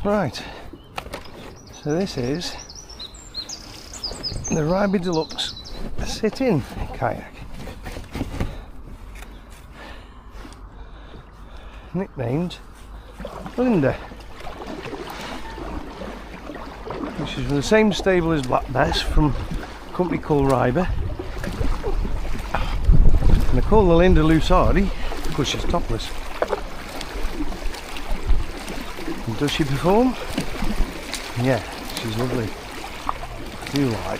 Right, so this is the Riber Deluxe sit-in kayak, nicknamed Linda, which is from the same stable as Black Bess, from a company called Riber, and I call the Linda Lusardi because she's topless. Does she perform? Yeah, she's lovely. I do like.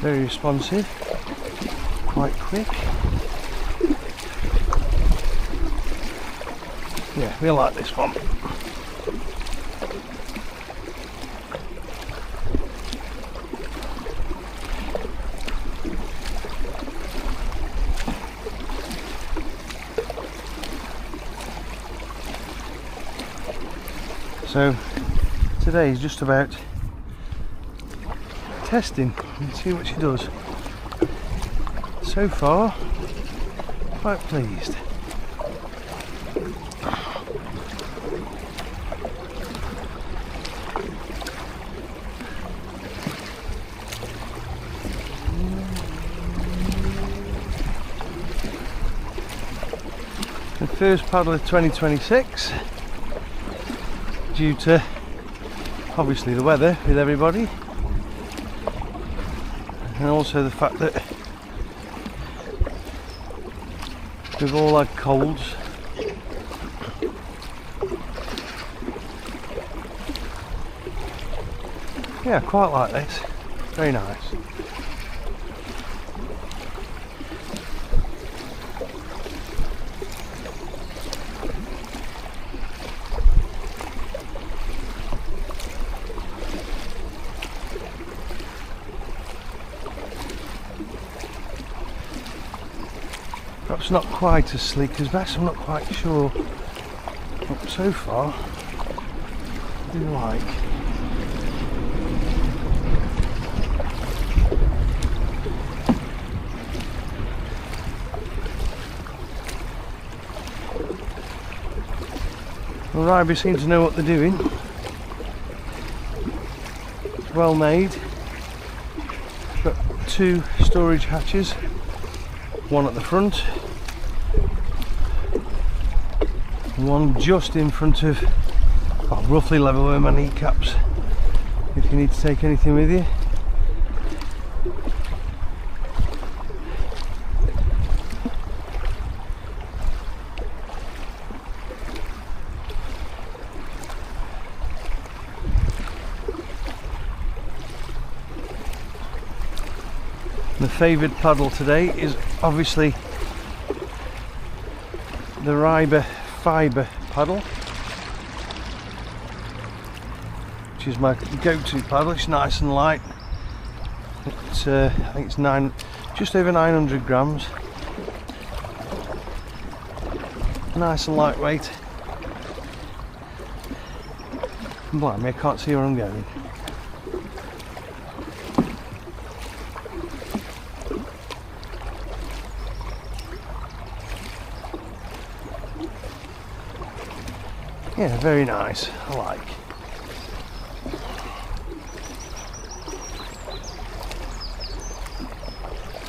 Very responsive, quite quick. Yeah, we like this one. So today is just about testing and see what she does. So far, quite pleased. The first paddle of 2026. Due to obviously the weather with everybody, and also the fact that we've all had colds. Yeah, I quite like this. Very nice. Perhaps not quite as sleek as Bess, I'm not quite sure, but so far I do like. Well, Riber seem to know what they're doing. It's well made. Got two storage hatches, one at the front, one just in front of, well, roughly level with my kneecaps, if you need to take anything with you. The favoured paddle today is obviously the Riber Fibre paddle, which is my go-to paddle. It's nice and light. It's I think it's just over 900 grams. Nice and lightweight. Blimey, I can't see where I'm going. Yeah, very nice, I like.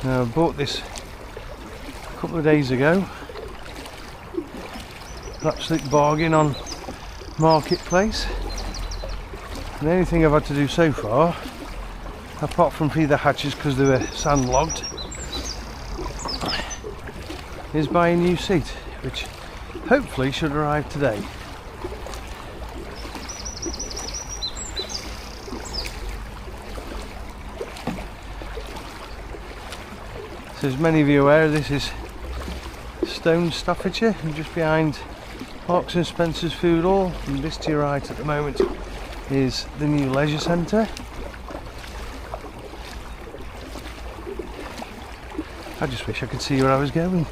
Now, I bought this a couple of days ago. An absolute bargain on marketplace. And the only thing I've had to do so far, apart from feed the hatches because they were sandlogged, is buy a new seat, which hopefully should arrive today. So as many of you are aware, this is Stone Staffordshire, and just behind Marks and Spencer's food hall, and this to your right at the moment is the new leisure centre. I just wish I could see where I was going.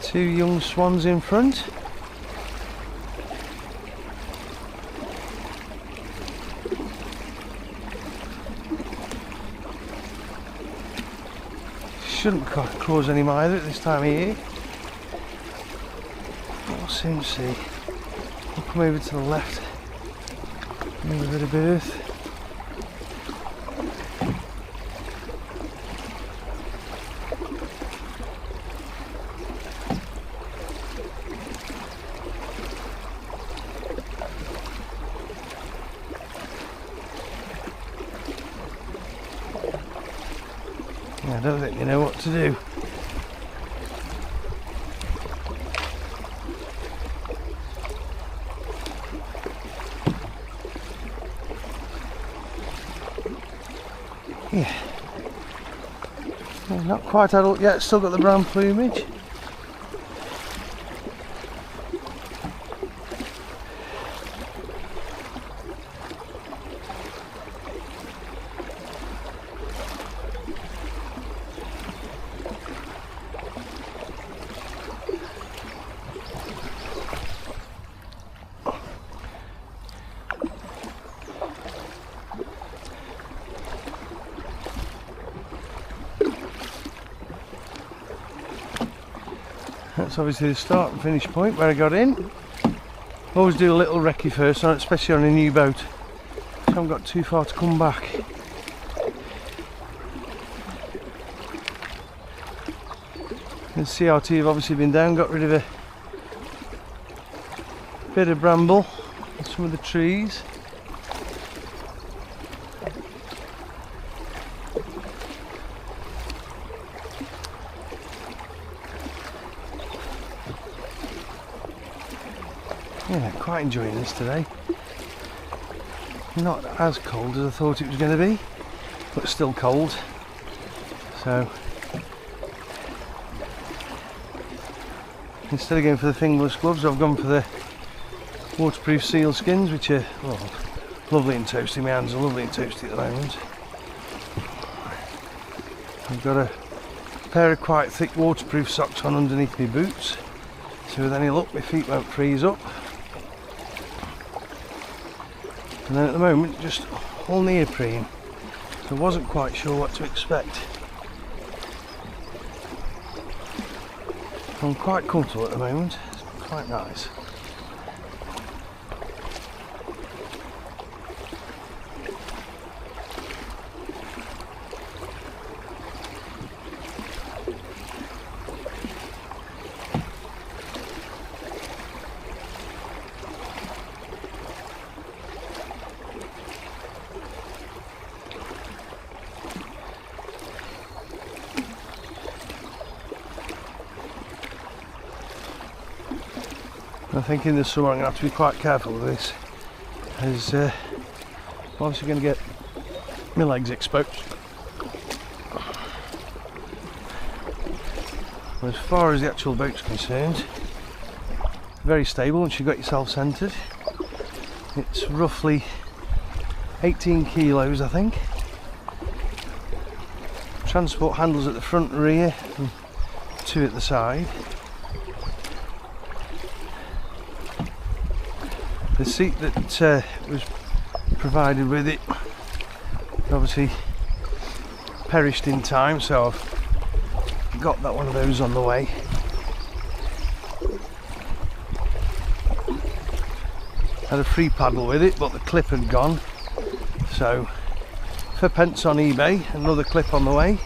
Two young swans in front. Shouldn't cause any either at this time of year. We'll soon see. We'll come over to the left. Give a bit of birth. I don't think you know what to do. Yeah. Not quite adult yet, still got the brown plumage. That's obviously the start and finish point where I got in. Always do a little recce first, especially on a new boat, so I haven't got too far to come back. The CRT have obviously been down, got rid of a bit of bramble and some of the trees. Yeah, quite enjoying this today. Not as cold as I thought it was going to be, but still cold. So instead of going for the fingerless gloves, I've gone for the waterproof sealskins, which are, well, lovely and toasty. My hands are lovely and toasty at the moment. I've got a pair of quite thick waterproof socks on underneath my boots, so with any luck my feet won't freeze up. And then at the moment just all neoprene, so I wasn't quite sure what to expect. I'm quite comfortable at the moment, it's quite nice. I think in the summer I'm going to have to be quite careful with this, as I'm obviously going to get my legs exposed. As far as the actual boat's concerned, very stable once you've got yourself centred. It's roughly 18 kilos I think. Transport handles at the front and rear and 2 at the side. The seat that was provided with it obviously perished in time, so I've got that one of those on the way. Had a free paddle with it, but the clip had gone, So for pence on eBay, another clip on the way.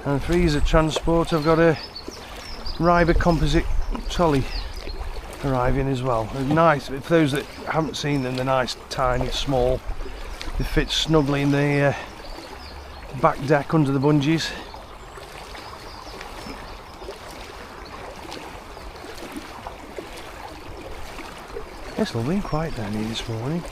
And for ease of transport, I've got a Riber composite trolley arriving as well. They're nice, for those that haven't seen them, they're nice, tiny, small. They fit snugly in the back deck under the bungees. It's lovely and quiet down here this morning.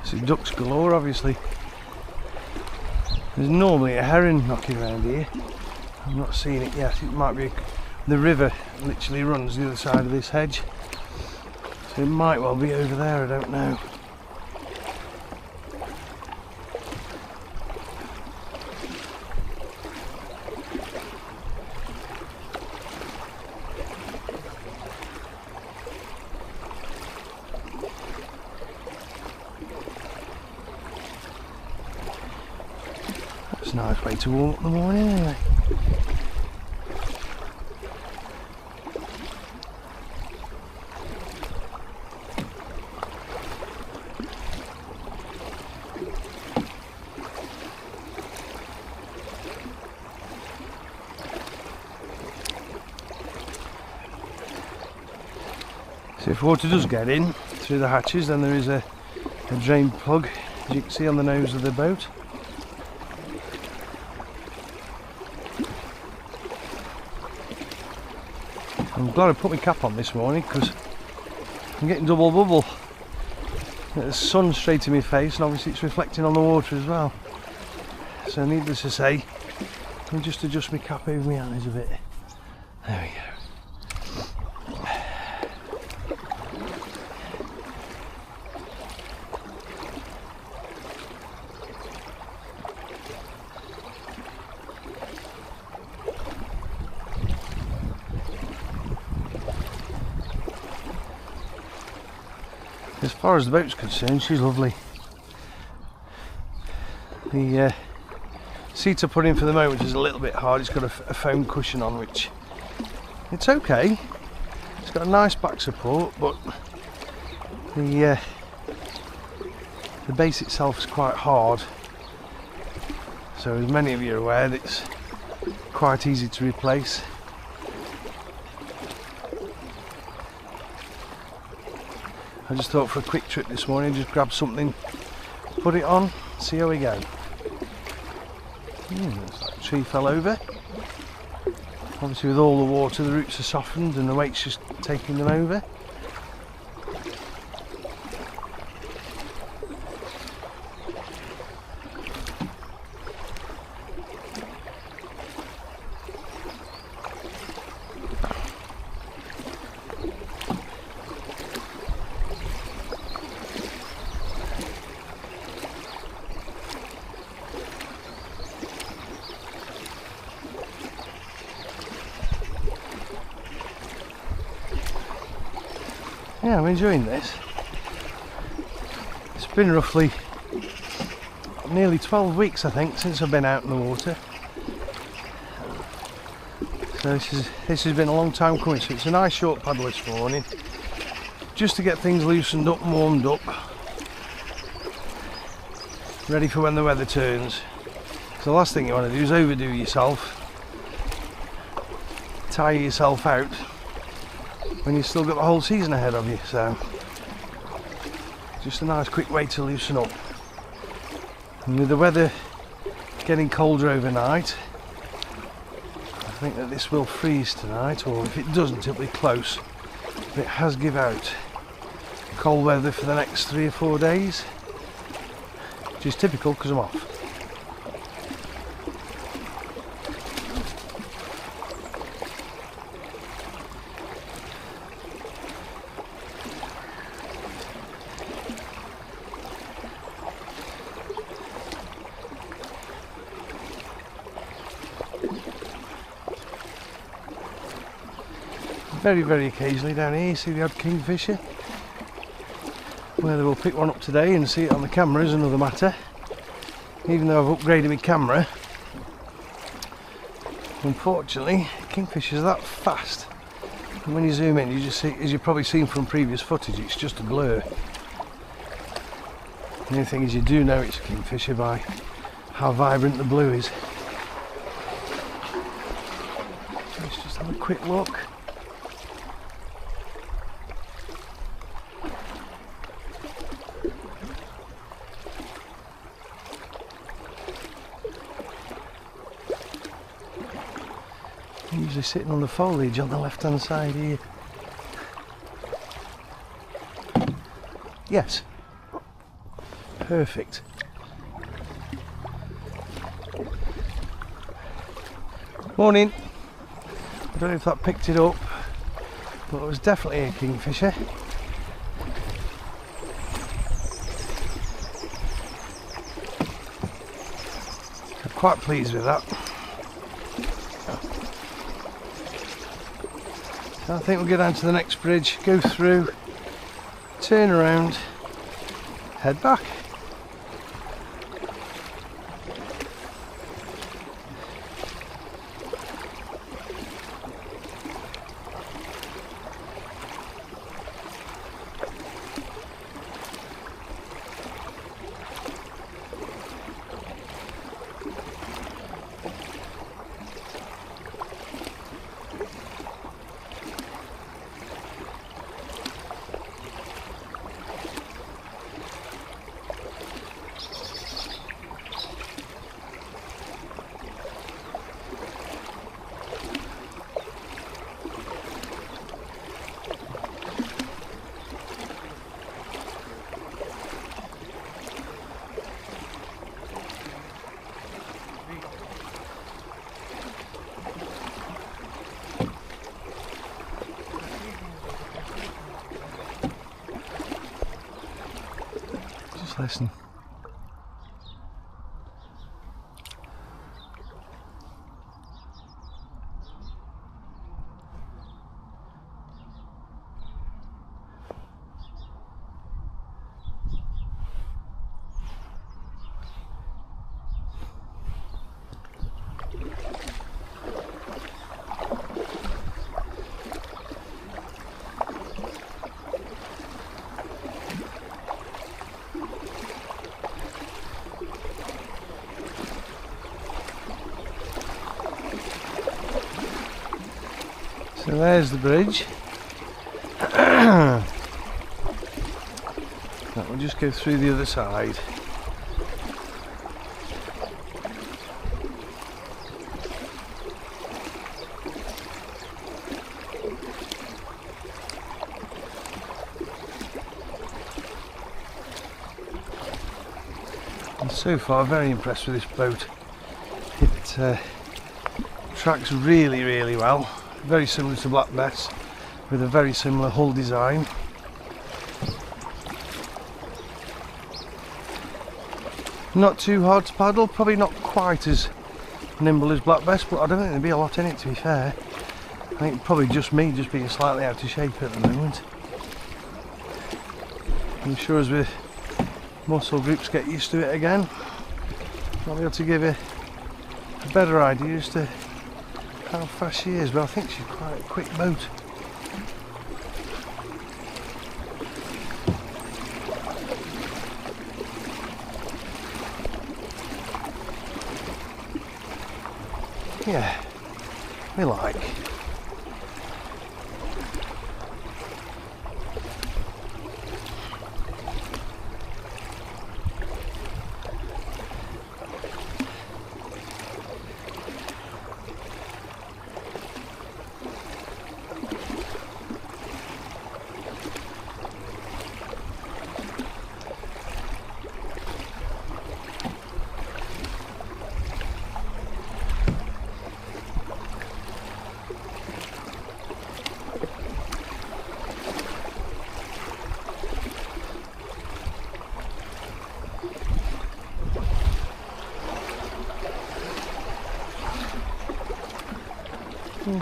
So ducks galore, obviously. There's normally a heron knocking around here. I'm not seeing it yet. It might be the river literally runs the other side of this hedge, so it might well be over there, I don't know. That's a nice way to warm up the morning anyway. So if water does get in through the hatches, then there is a drain plug, as you can see on the nose of the boat. I'm glad I put my cap on this morning because I'm getting double bubble. The sun's straight in my face and obviously it's reflecting on the water as well. So needless to say, let me just adjust my cap over my eyes a bit. There we go. As far as the boat's concerned, she's lovely. The seat I put in for the moment is a little bit hard. It's got a foam cushion on, which it's okay. It's got a nice back support, but the base itself is quite hard. So as many of you are aware, it's quite easy to replace. I just thought for a quick trip this morning, just grab something, put it on, see how we go. Looks like a tree fell over. Obviously with all the water, the roots are softened and the weight's just taking them over. Yeah, I'm enjoying this. It's been roughly nearly 12 weeks, I think, since I've been out in the water. So this has been a long time coming. So it's a nice short paddle this morning, just to get things loosened up and warmed up, ready for when the weather turns. So the last thing you want to do is overdo yourself, tire yourself out when you've still got the whole season ahead of you. So just a nice quick way to loosen up. And with the weather getting colder overnight, I think that this will freeze tonight, or if it doesn't, it'll be close. But it has give out cold weather for the next 3 or 4 days, which is typical because I'm off. Very, very occasionally down here you see the odd kingfisher. Whether we'll pick one up today and see it on the camera is another matter. Even though I've upgraded my camera, unfortunately kingfishers are that fast, and when you zoom in you just see, as you've probably seen from previous footage, it's just a blur. The only thing is you do know it's a kingfisher by how vibrant the blue is. Let's just have a quick look. Usually sitting on the foliage on the left hand side here. Yes. Perfect. Morning. I don't know if that picked it up, but it was definitely a kingfisher. I'm quite pleased with that. I think we'll go down to the next bridge, go through, turn around, head back. Listen. So there's the bridge. That will just go through the other side. And so far very impressed with this boat. It tracks really, really well. Very similar to Black Bess, with a very similar hull design. Not too hard to paddle, probably not quite as nimble as Black Bess, but I don't think there'd be a lot in it, to be fair. I think probably just me just being slightly out of shape at the moment. I'm sure as the muscle groups get used to it again, I'll be able to give a better idea as to how fast she is, but I think she's quite a quick boat. Yeah, we like.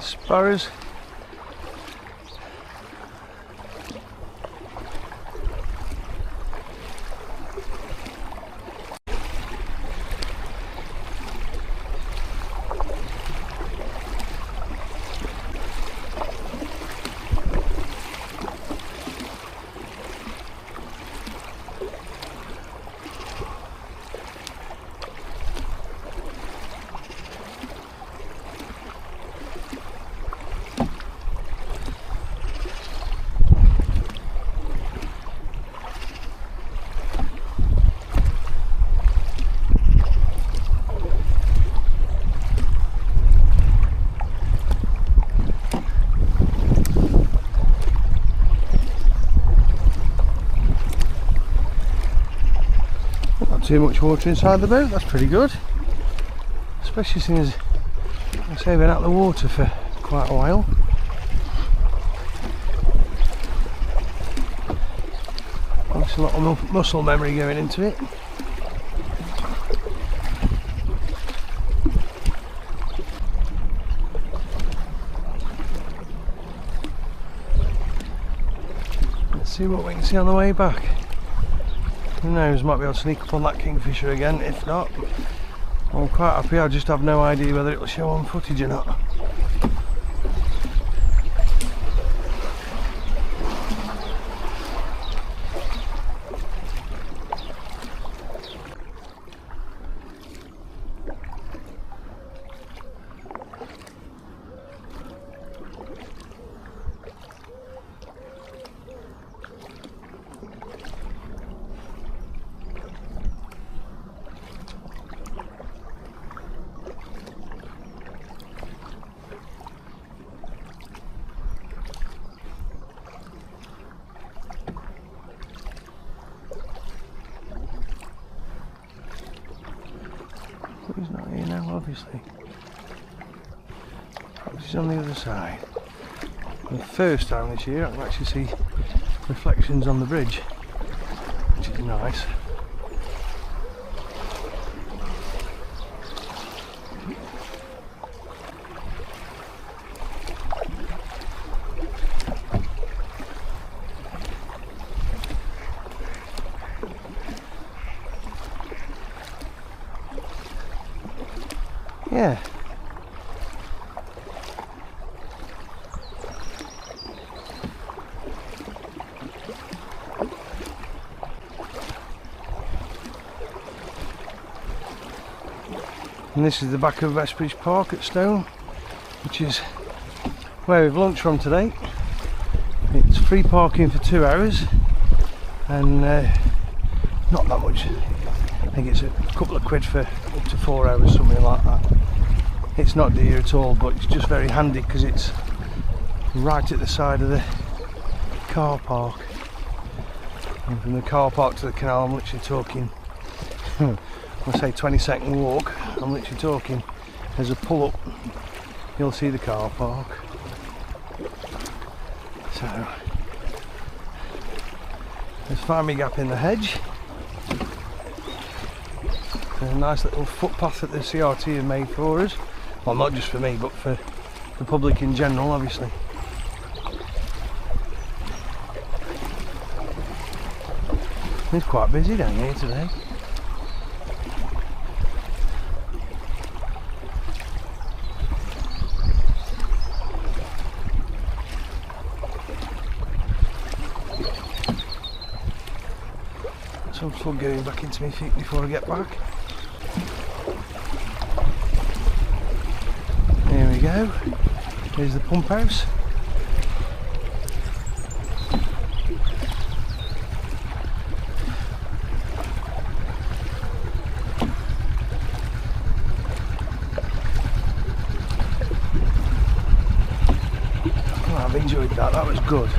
Sparrows too much water inside the boat. That's pretty good, especially since I say I've been out of the water for quite a while. Obviously a lot of muscle memory going into it. Let's see what we can see on the way back. Who knows, might be able to sneak up on that kingfisher again. If not, I'm quite happy. I just have no idea whether it will show on footage or not. He's not here now, obviously. Perhaps he's on the other side. For the first time this year I can actually see reflections on the bridge, which is nice. Yeah. And this is the back of Westbridge Park at Stone, which is where we've launched from today. It's free parking for 2 hours and not that much. I think it's a couple of quid for up to 4 hours, something like that. It's not dear at all, but it's just very handy because it's right at the side of the car park. And from the car park to the canal, I'm literally talking, when I say 20-second walk, I'm literally talking, there's a pull up, you'll see the car park. So, there's Fibre gap in the hedge. There's a nice little footpath that the CRT have made for us. Well, not just for me, but for the public in general, obviously. It's quite busy down here today. Some fun getting back into my feet before I get back. There we go. Here's the pump house. Oh, I've enjoyed that. That was good.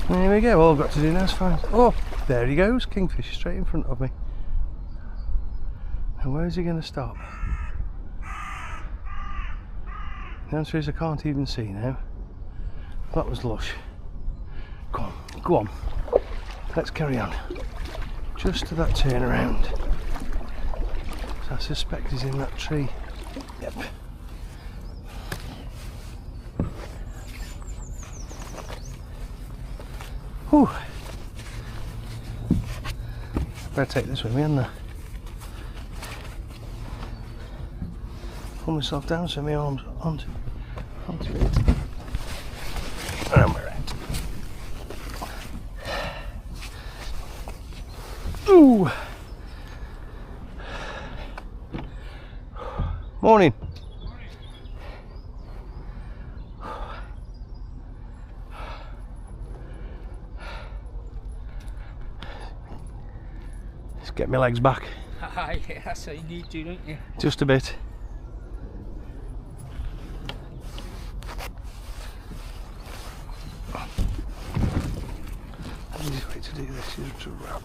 There we go, all I've got to do now is find... Oh, there he goes, kingfisher straight in front of me. And where is he going to stop? The answer is I can't even see now. That was lush. Go on, go on. Let's carry on. Just to that turnaround. So I suspect he's in that tree. Yep. Whew. Better take this with me, hadn't I? Pull myself down so my arms onto it. And we're out. Ooh. Morning. get my legs back. Yeah, that's what you need to, don't you? Just a bit. The easiest way to do this is to wrap.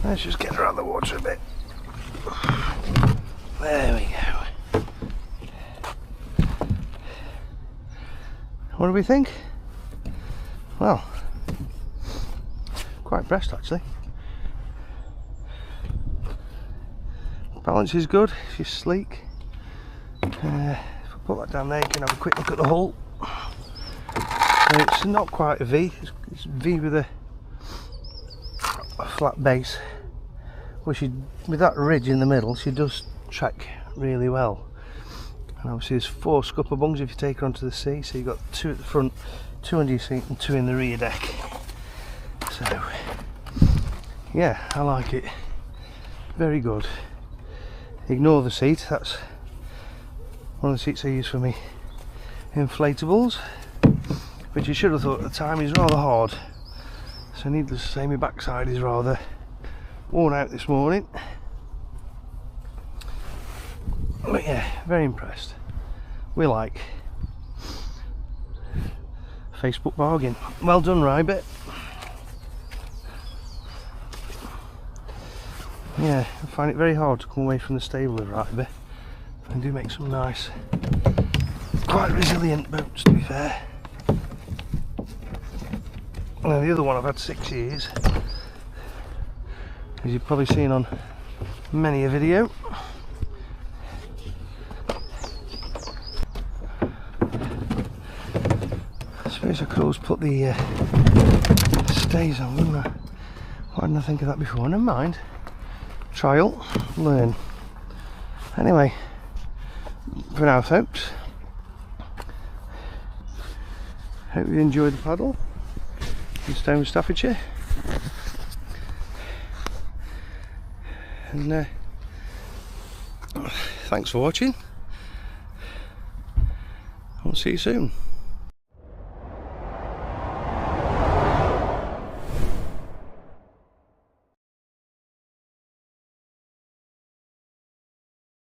Let's just get her out of the water a bit. There we go. What do we think? Well, quite impressed actually. Balance is good, she's sleek. If I put that down there, you can have a quick look at the hull. So it's not quite a V, it's V with a flat base. Well, with that ridge in the middle, she does track really well. And obviously there's 4 scupper bungs if you take her onto the sea, so you've got 2 at the front, 2 under your seat and 2 in the rear deck. So yeah, I like it. Very good. Ignore the seat, that's one of the seats I use for me inflatables, which you should have thought at the time is rather hard. So needless to say, my backside is rather worn out this morning. But yeah, very impressed. We like. Facebook bargain. Well done, Riber. Yeah, I find it very hard to come away from the stable with Riber. They do make some nice, quite resilient boats, to be fair. Well, the other one I've had 6 years, as you've probably seen on many a video. I suppose I could always put the stays on, wouldn't I? Why didn't I think of that before? Never mind. Trial, learn. Anyway, for now folks, hope you enjoyed the paddle in Stone Staffordshire. And thanks for watching. I'll see you soon.